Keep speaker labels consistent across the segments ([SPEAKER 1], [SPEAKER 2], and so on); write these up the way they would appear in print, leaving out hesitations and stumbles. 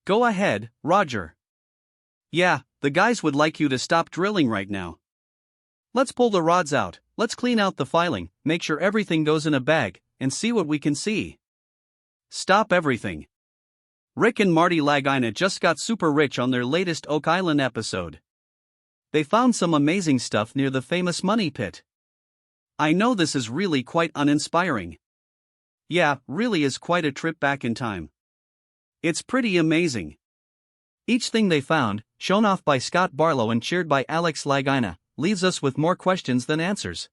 [SPEAKER 1] Go ahead, Roger. Yeah, the guys would like you to stop drilling right now. Let's pull the rods out, let's clean out the filing, make sure everything goes in a bag, and see what we can see. Stop everything. Rick and Marty Lagina just got super rich on their latest Oak Island episode. They found some amazing stuff near the famous money pit. I know this is really quite uninspiring. Yeah, really is quite a trip back in time. It's pretty amazing. Each thing they found, shown off by Scott Barlow and cheered by Alex Lagina, leaves us with more questions than answers.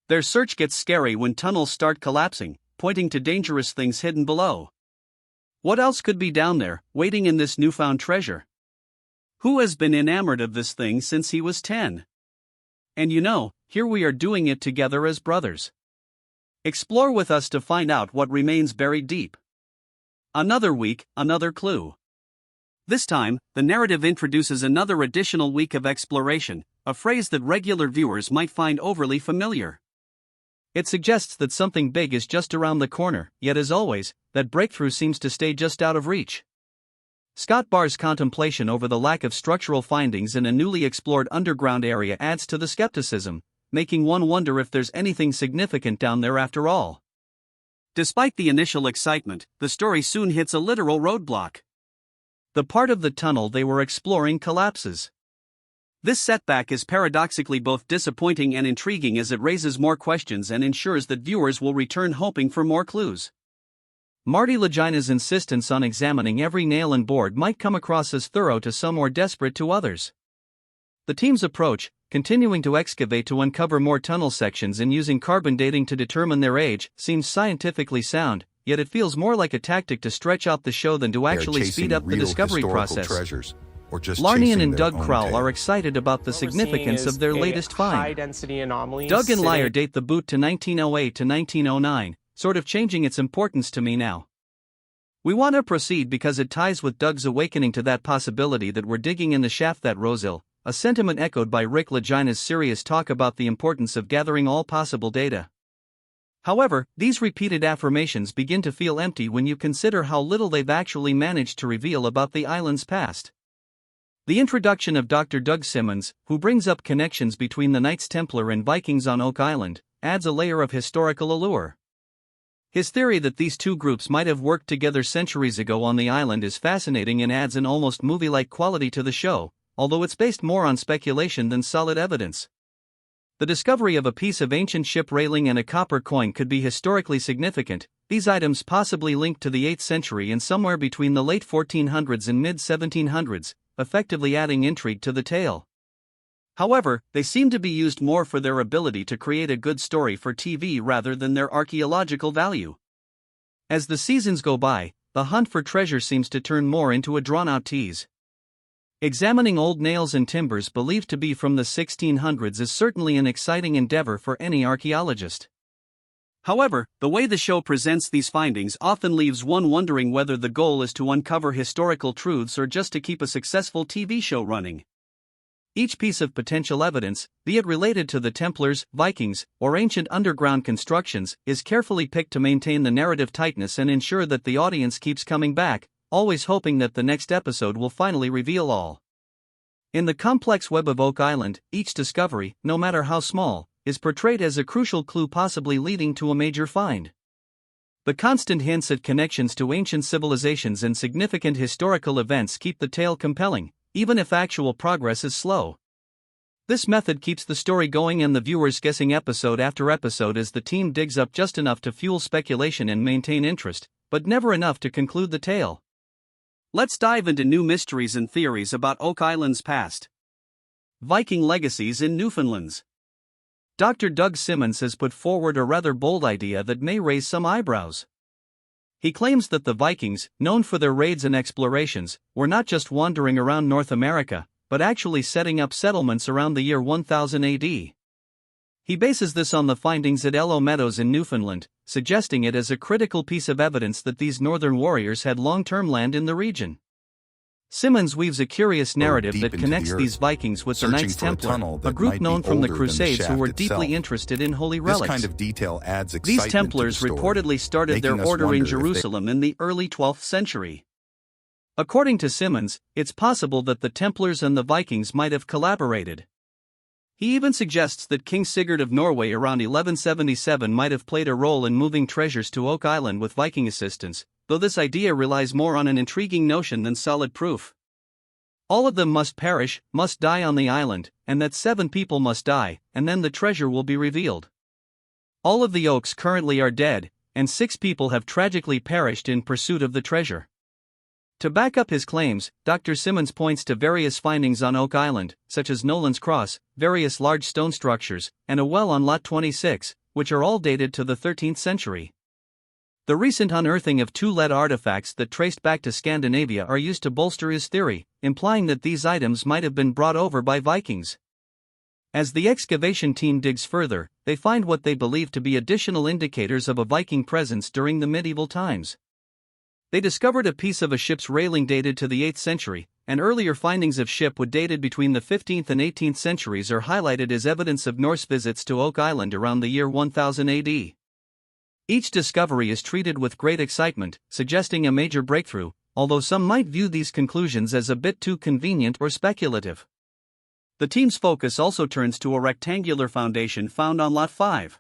[SPEAKER 1] Their search gets scary when tunnels start collapsing, pointing to dangerous things hidden below. What else could be down there, waiting in this newfound treasure? Who has been enamored of this thing since he was 10? And here we are doing it together as brothers. Explore with us to find out what remains buried deep. Another week, another clue. This time, the narrative introduces another additional week of exploration, a phrase that regular viewers might find overly familiar. It suggests that something big is just around the corner, yet as always, that breakthrough seems to stay just out of reach. Scott Barr's contemplation over the lack of structural findings in a newly explored underground area adds to the skepticism, making one wonder if there's anything significant down there after all. Despite the initial excitement, the story soon hits a literal roadblock. The part of the tunnel they were exploring collapses. This setback is paradoxically both disappointing and intriguing as it raises more questions and ensures that viewers will return hoping for more clues. Marty Lagina's insistence on examining every nail and board might come across as thorough to some or desperate to others. The team's approach, continuing to excavate to uncover more tunnel sections and using carbon dating to determine their age, seems scientifically sound, yet it feels more like a tactic to stretch out the show than to actually speed up the discovery process. Larnian and Doug Crowell are excited about the significance of their latest find. Doug and Lyer date the boot to 1908 to 1909, sort of changing its importance to me now. We want to proceed because it ties with Doug's awakening to that possibility that we're digging in the shaft that Rosil, a sentiment echoed by Rick Lagina's serious talk about the importance of gathering all possible data. However, these repeated affirmations begin to feel empty when you consider how little they've actually managed to reveal about the island's past. The introduction of Dr. Doug Simmons, who brings up connections between the Knights Templar and Vikings on Oak Island, adds a layer of historical allure. His theory that these two groups might have worked together centuries ago on the island is fascinating and adds an almost movie-like quality to the show, although it's based more on speculation than solid evidence. The discovery of a piece of ancient ship railing and a copper coin could be historically significant, these items possibly linked to the 8th century and somewhere between the late 1400s and mid-1700s, effectively adding intrigue to the tale. However, they seem to be used more for their ability to create a good story for TV rather than their archaeological value. As the seasons go by, the hunt for treasure seems to turn more into a drawn-out tease. Examining old nails and timbers believed to be from the 1600s is certainly an exciting endeavor for any archaeologist. However, the way the show presents these findings often leaves one wondering whether the goal is to uncover historical truths or just to keep a successful TV show running. Each piece of potential evidence, be it related to the Templars, Vikings, or ancient underground constructions, is carefully picked to maintain the narrative tightness and ensure that the audience keeps coming back, always hoping that the next episode will finally reveal all. In the complex web of Oak Island, each discovery, no matter how small, is portrayed as a crucial clue possibly leading to a major find. The constant hints at connections to ancient civilizations and significant historical events keep the tale compelling, even if actual progress is slow. This method keeps the story going and the viewers guessing episode after episode as the team digs up just enough to fuel speculation and maintain interest, but never enough to conclude the tale. Let's dive into new mysteries and theories about Oak Island's past. Viking legacies in Newfoundlands. Dr. Doug Simmons has put forward a rather bold idea that may raise some eyebrows. He claims that the Vikings, known for their raids and explorations, were not just wandering around North America, but actually setting up settlements around the year 1000 AD. He bases this on the findings at Ello Meadows in Newfoundland, suggesting it as a critical piece of evidence that these northern warriors had long-term land in the region. Simmons weaves a curious narrative that connects these Vikings with the Knights Templar, a group known from the Crusades who were deeply interested in holy relics.
[SPEAKER 2] This kind of detail adds excitement
[SPEAKER 1] These Templars
[SPEAKER 2] to the story,
[SPEAKER 1] reportedly started their order in Jerusalem in the early 12th century. According to Simmons, it's possible that the Templars and the Vikings might have collaborated. He even suggests that King Sigurd of Norway around 1177 might have played a role in moving treasures to Oak Island with Viking assistance, though this idea relies more on an intriguing notion than solid proof. All of them must perish, must die on the island, and that 7 people must die, and then the treasure will be revealed. All of the Oaks currently are dead, and 6 people have tragically perished in pursuit of the treasure. To back up his claims, Dr. Simmons points to various findings on Oak Island, such as Nolan's Cross, various large stone structures, and a well on Lot 26, which are all dated to the 13th century. The recent unearthing of 2 lead artifacts that traced back to Scandinavia are used to bolster his theory, implying that these items might have been brought over by Vikings. As the excavation team digs further, they find what they believe to be additional indicators of a Viking presence during the medieval times. They discovered a piece of a ship's railing dated to the 8th century, and earlier findings of shipwood dated between the 15th and 18th centuries are highlighted as evidence of Norse visits to Oak Island around the year 1000 AD. Each discovery is treated with great excitement, suggesting a major breakthrough, although some might view these conclusions as a bit too convenient or speculative. The team's focus also turns to a rectangular foundation found on Lot 5.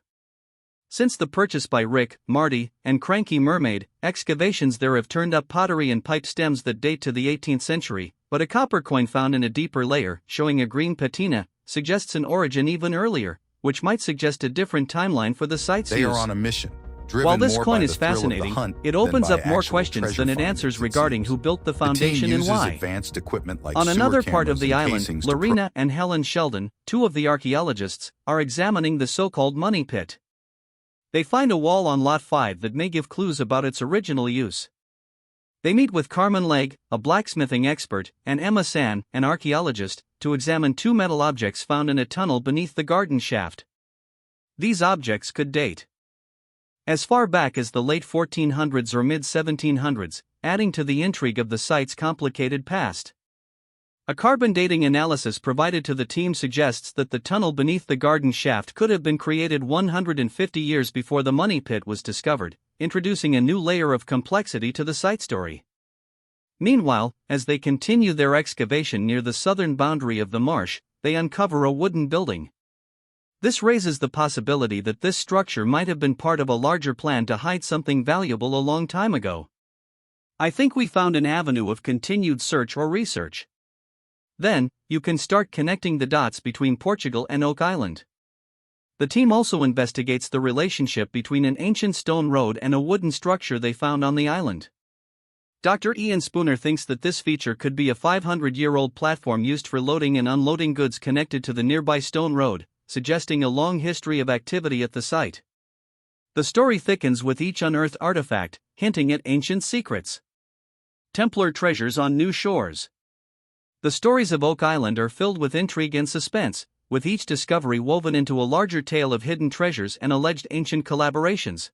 [SPEAKER 1] Since the purchase by Rick, Marty, and Cranky Mermaid, excavations there have turned up pottery and pipe stems that date to the 18th century, but a copper coin found in a deeper layer, showing a green patina, suggests an origin even earlier, which might suggest a different timeline for the site's use.
[SPEAKER 2] They are on a mission.
[SPEAKER 1] While this coin is fascinating, it opens up more questions than it answers regarding who built the foundation and why.
[SPEAKER 2] Advanced equipment like
[SPEAKER 1] on another part of the island, Lorena and Helen Sheldon, 2 of the archaeologists, are examining the so-called money pit. They find a wall on Lot 5 that may give clues about its original use. They meet with Carmen Legg, a blacksmithing expert, and Emma San, an archaeologist, to examine 2 metal objects found in a tunnel beneath the garden shaft. These objects could date as far back as the late 1400s or mid-1700s, adding to the intrigue of the site's complicated past. A carbon dating analysis provided to the team suggests that the tunnel beneath the garden shaft could have been created 150 years before the money pit was discovered, introducing a new layer of complexity to the site story. Meanwhile, as they continue their excavation near the southern boundary of the marsh, they uncover a wooden building. This raises the possibility that this structure might have been part of a larger plan to hide something valuable a long time ago. I think we found an avenue of continued search or research. Then, you can start connecting the dots between Portugal and Oak Island. The team also investigates the relationship between an ancient stone road and a wooden structure they found on the island. Dr. Ian Spooner thinks that this feature could be a 500-year-old platform used for loading and unloading goods connected to the nearby stone road, suggesting a long history of activity at the site. The story thickens with each unearthed artifact, hinting at ancient secrets. Templar treasures on new shores. The stories of Oak Island are filled with intrigue and suspense, with each discovery woven into a larger tale of hidden treasures and alleged ancient collaborations.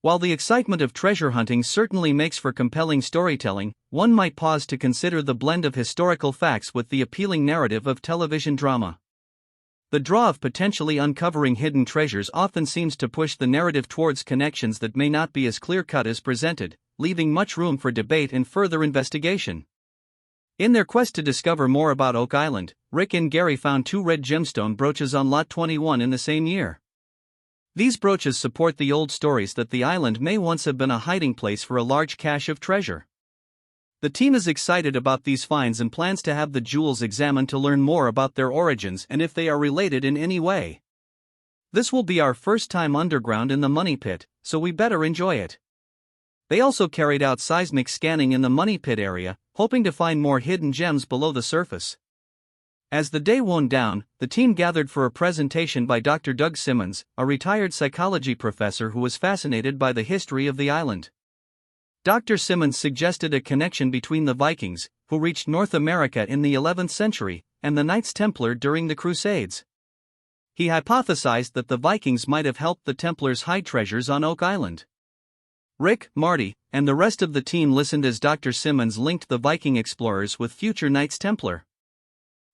[SPEAKER 1] While the excitement of treasure hunting certainly makes for compelling storytelling, one might pause to consider the blend of historical facts with the appealing narrative of television drama. The draw of potentially uncovering hidden treasures often seems to push the narrative towards connections that may not be as clear-cut as presented, leaving much room for debate and further investigation. In their quest to discover more about Oak Island, Rick and Gary found 2 red gemstone brooches on Lot 21 in the same year. These brooches support the old stories that the island may once have been a hiding place for a large cache of treasure. The team is excited about these finds and plans to have the jewels examined to learn more about their origins and if they are related in any way. This will be our first time underground in the money pit, so we better enjoy it. They also carried out seismic scanning in the money pit area, hoping to find more hidden gems below the surface. As the day wound down, the team gathered for a presentation by Dr. Doug Simmons, a retired psychology professor who was fascinated by the history of the island. Dr. Simmons suggested a connection between the Vikings, who reached North America in the 11th century, and the Knights Templar during the Crusades. He hypothesized that the Vikings might have helped the Templars hide treasures on Oak Island. Rick, Marty, and the rest of the team listened as Dr. Simmons linked the Viking explorers with future Knights Templar.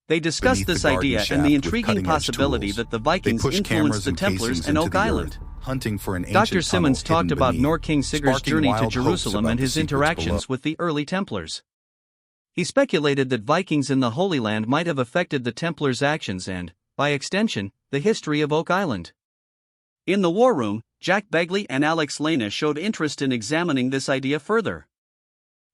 [SPEAKER 1] They discussed this idea and the intriguing possibility that the Vikings influenced the Templars and Oak Island.
[SPEAKER 2] Hunting for an
[SPEAKER 1] Dr. Simmons talked about King Sigurd's journey to Jerusalem and his interactions with the early Templars. He speculated that Vikings in the Holy Land might have affected the Templars' actions and, by extension, the history of Oak Island. In the War Room, Jack Begley and Alex Lagina showed interest in examining this idea further.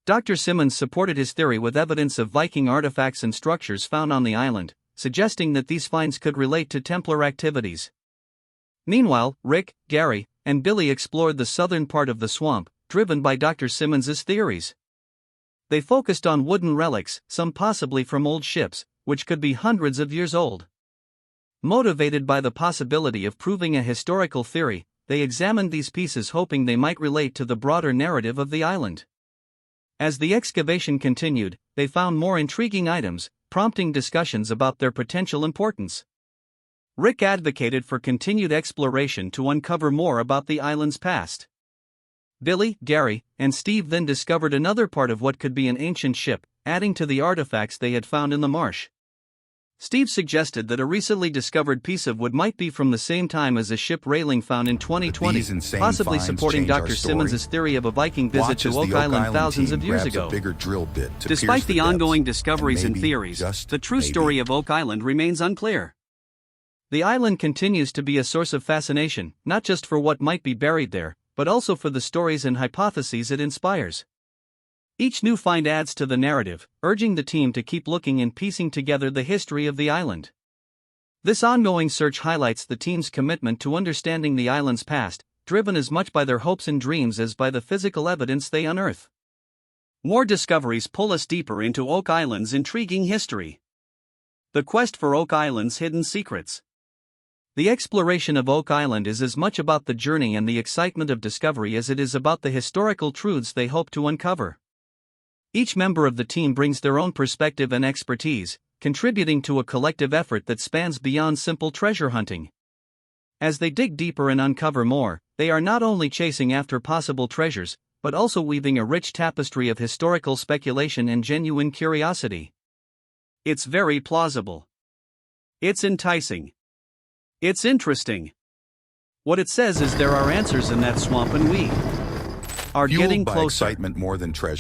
[SPEAKER 1] Dr. Simmons supported his theory with evidence of Viking artifacts and structures found on the island, suggesting that these finds could relate to Templar activities. Meanwhile, Rick, Gary, and Billy explored the southern part of the swamp, driven by Dr. Simmons's theories. They focused on wooden relics, some possibly from old ships, which could be hundreds of years old. Motivated by the possibility of proving a historical theory, they examined these pieces hoping they might relate to the broader narrative of the island. As the excavation continued, they found more intriguing items, prompting discussions about their potential importance. Rick advocated for continued exploration to uncover more about the island's past. Billy, Gary, and Steve then discovered another part of what could be an ancient ship, adding to the artifacts they had found in the marsh. Steve suggested that a recently discovered piece of wood might be from the same time as a ship railing found in 2020, possibly supporting Dr. Simmons' theory of a Viking visit to Oak Island thousands of years ago. Despite the ongoing discoveries and theories, the true story of Oak Island remains unclear. The island continues to be a source of fascination, not just for what might be buried there, but also for the stories and hypotheses it inspires. Each new find adds to the narrative, urging the team to keep looking and piecing together the history of the island. This ongoing search highlights the team's commitment to understanding the island's past, driven as much by their hopes and dreams as by the physical evidence they unearth. More discoveries pull us deeper into Oak Island's intriguing history. The quest for Oak Island's hidden secrets. The exploration of Oak Island is as much about the journey and the excitement of discovery as it is about the historical truths they hope to uncover. Each member of the team brings their own perspective and expertise, contributing to a collective effort that spans beyond simple treasure hunting. As they dig deeper and uncover more, they are not only chasing after possible treasures, but also weaving a rich tapestry of historical speculation and genuine curiosity. It's very plausible. It's enticing. It's interesting. What it says is there are answers in that swamp and we are getting closer.
[SPEAKER 2] Fueled by excitement more than treasure.